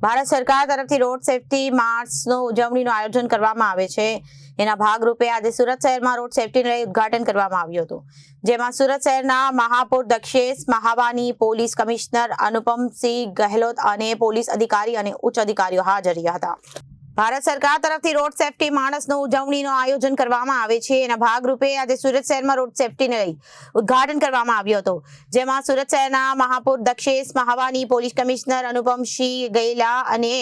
ભારત સરકાર તરફથી road safety માર્ચનો ઉજવણીનું આયોજન કરવામાં આવે છે। એના ભાગરૂપે આજે સુરત શહેરમાં રોડ સેફટીને લઈ ઉદ્ઘાટન કરવામાં આવ્યું હતું, જેમાં સુરત શહેરના મહાપૌર દક્ષેશ મહાવાની, પોલીસ કમિશનર અનુપમસિંહ ગહેલોત અને પોલીસ અધિકારી અને ઉચ્ચ અધિકારીઓ હાજર રહ્યા હતા। ભારત સરકાર તરફથી રોડ સેફટી માણસનું ઉજવણીનું આયોજન કરવામાં આવે છે। એના ભાગરૂપે આજે સુરત શહેરમાં રોડ સેફટીને લઈ ઉદ્ઘાટન કરવામાં આવ્યું હતું, જેમાં સુરત શહેરના મહાપૌર દક્ષેશ મહાવાની, પોલીસ કમિશનર અનુપમસિંહ ગહેલા અને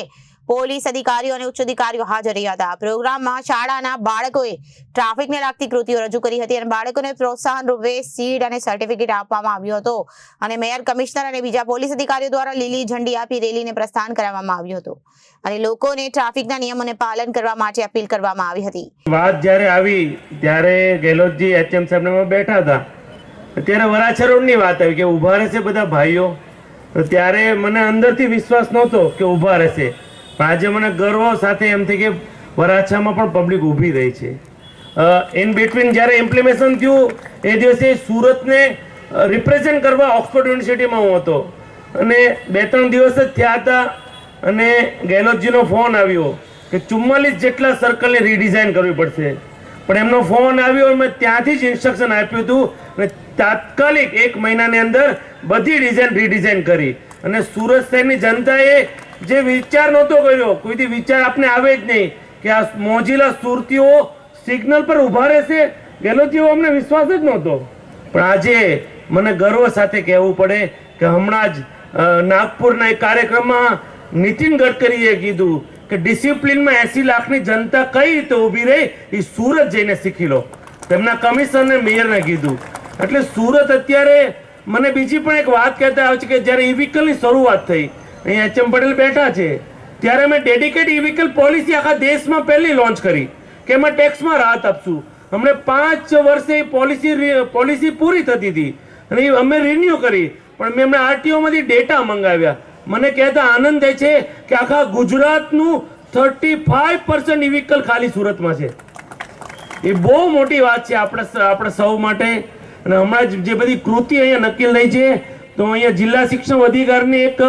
પોલીસ અધિકારીઓ અને ઉચ્ચ અધિકારીઓ હાજર રહ્યા હતા। પ્રોગ્રામમાં શાળાના બાળકોએ ટ્રાફિકને લાગતી કૃતિઓ રજૂ કરી હતી અને બાળકોને પ્રોત્સાહન રૂપે સીડ અને સર્ટિફિકેટ આપવામાં આવ્યો હતો અને મેયર, કમિશનર અને બીજા પોલીસ અધિકારીઓ દ્વારા લીલી ઝંડી આપી રેલીને પ્રસ્થાન કરાવવામાં આવ્યું હતું અને લોકોને ટ્રાફિકના નિયમોને પાલન કરવા માટે અપીલ કરવામાં આવી હતી। વાત જ્યારે આવી ત્યારે ગેહલોતજી એચએમ સાહેબને બેઠા હતા, ત્યારે વરાછા રોડની વાત આવી કે ઊભા રહેશે બધા ભાઈઓ, ત્યારે મને અંદરથી વિશ્વાસ નહોતો કે ઊભા રહેશે, પણ આજે મને ગર્વ સાથે એમ થઈ કે વરાછામાં પણ પબ્લિક ઊભી રહી છે। ઇન બિટવીન જ્યારે ઇમ્પ્લિમેશન થયું એ દિવસે સુરતને રિપ્રેઝેન્ટ કરવા ઓક્સફોર્ડ યુનિવર્સિટીમાં હું હતો અને 2-3 દિવસ જ થયા હતા અને ગેહલોતજીનો ફોન આવ્યો કે 44 જેટલા સર્કલને રીડિઝાઇન કરવી પડશે, પણ એમનો ફોન આવ્યો, મેં ત્યાંથી જ ઇન્સ્ટ્રક્શન આપ્યું હતું અને તાત્કાલિક 1 મહિનાની અંદર બધી ડિઝાઇન રીડિઝાઇન કરી અને સુરત શહેરની જનતાએ જે વિચાર નહોતો કર્યો, કોઈથી વિચાર આપને આવે જ નહીં કે આ મોજીલા સુરતીઓ સિગ્નલ પર ઊભા રહેશે, ગેહલોતજીઓ અમને વિશ્વાસ જ નહોતો, પણ આજે મને ગર્વ સાથે કહેવું પડે કે હમણાં જ નાગપુરના એક કાર્યક્રમમાં નીતિન ગડકરીએ કીધું કે ડિસિપ્લિનમાં 80 લાખની જનતા કઈ રીતે ઊભી રહી એ સુરત જઈને શીખી લો, તેમના કમિશનરને મેયરને કીધું। એટલે સુરત અત્યારે મને બીજી પણ એક વાત કહેતા આવે છે કે જ્યારે ઈ વ્હીકલની શરૂઆત થઈ, અહીંયા એચએમ પટેલ બેઠા છે, ત્યારે મેં ડેડિકેટ ઈ વ્હીકલ પોલિસી આખા દેશમાં પહેલી લોન્ચ કરી કે એમાં ટેક્સમાં રાહત આપશું। હમણે 5 વર્ષે પોલિસી પૂરી થતી હતી અને અમે રિન્યુ કરી, પણ મેં હમણાં આરટીઓમાંથી ડેટા મંગાવ્યા, મને કહેતા આનંદ થાય છે કે આખા ગુજરાતનું 35% ઈ વ્હીકલ ખાલી સુરતમાં છે। એ બહુ મોટી વાત છે આપણે સૌ માટે। અને હમણાં જે બધી કૃતિ અહીંયા નક્કી થઈ છે, તો અહીંયા જિલ્લા શિક્ષણ અધિકારીને એક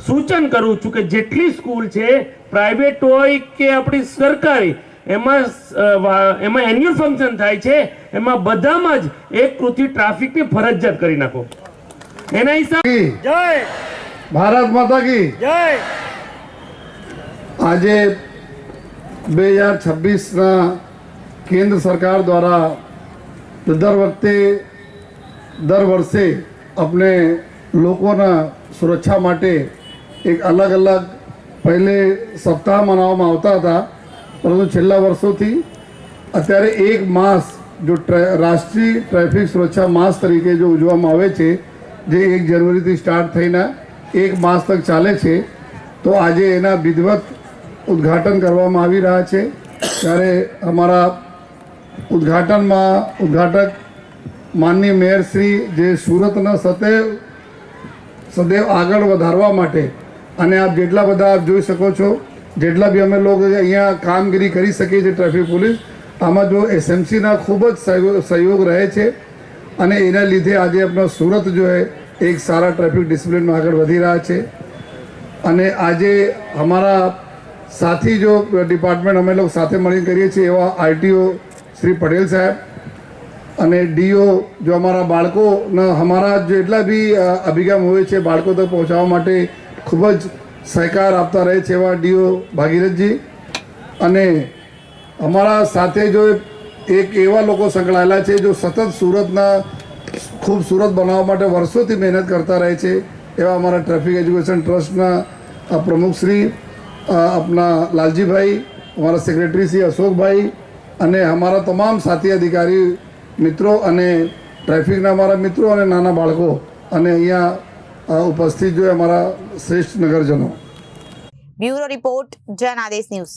સૂચન કરું છું કે જેટલી સ્કૂલ છે, પ્રાઇવેટ હોય કે આપણી સરકારી, એમાં એન્યુઅલ ફંક્શન થાય છે, એમાં બધામાં જ એક કૃતિ ટ્રાફિકની ફરજિયાત કરી નાખો। એના હિસાબે જય ભારત માતા કી જય। આજે 2026ના કેન્દ્ર સરકાર દ્વારા દર વર્ષે આપણે લોકોના સુરક્ષા માટે એક અલગ અલગ પહેલે સપ્તાહ મનાવવામાં આવતા હતા, પરંતુ છેલ્લા વર્ષોથી અત્યારે 1 માસ જો રાષ્ટ્રીય ટ્રાફિક સુરક્ષા માસ તરીકે જો ઉજવવામાં આવે છે, જે 1 જનવરીથી સ્ટાર્ટ થઈને 1 માસ તક ચાલે છે, તો આજે એના વિધિવત ઉદ્ઘાટન કરવામાં આવી રહ્યા છે। ત્યારે અમારા ઉદ્ઘાટક માનનીય મેયર શ્રી જે સુરતના સદૈવ આગળ વધારવા માટે, અને આપ જેટલા બધા આપ જોઈ શકો છો, જેટલા બી અમે લોકો અહીંયા કામગીરી કરી શકીએ છીએ ટ્રાફિક પોલીસ, આમાં જો એસએમસીના ખૂબ જ સહયોગ રહે છે અને એના લીધે આજે આપણા સુરત જો એક સારા ટ્રાફિક ડિસિપ્લિનમાં આગળ વધી રહ્યા છે। અને આજે અમારા સાથી જો ડિપાર્ટમેન્ટ અમે લોકો સાથે મળીને કરીએ છીએ એવા આરટીઓ શ્રી પટેલ સાહેબ અને ડીઓ જો અમારા બાળકોના અમારા જેટલા બી અભિગમ હોય છે બાળકો તક પહોંચાડવા માટે ખૂબ જ સહકાર આપતા રહે છે એવા ડીઓ ભાગીરથજી, અને અમારા સાથે જો એક એવા લોકો સંકળાયેલા છે જો સતત સુરતના ખૂબસૂરત બનાવવા માટે વર્ષોથી મહેનત કરતા રહે છે, એવા અમારા ટ્રાફિક એજ્યુકેશન ટ્રસ્ટના પ્રમુખ શ્રી આપણા લાલજીભાઈ, અમારા સેક્રેટરી શ્રી અશોકભાઈ અને અમારા તમામ સાથી અધિકારી મિત્રો અને ટ્રાફિકના અમારા મિત્રો અને નાના બાળકો અને અહીંયા ઉપસ્થિત જો અમારા શ્રેષ્ઠ નગરજનો। Bureau report, Janadesh news.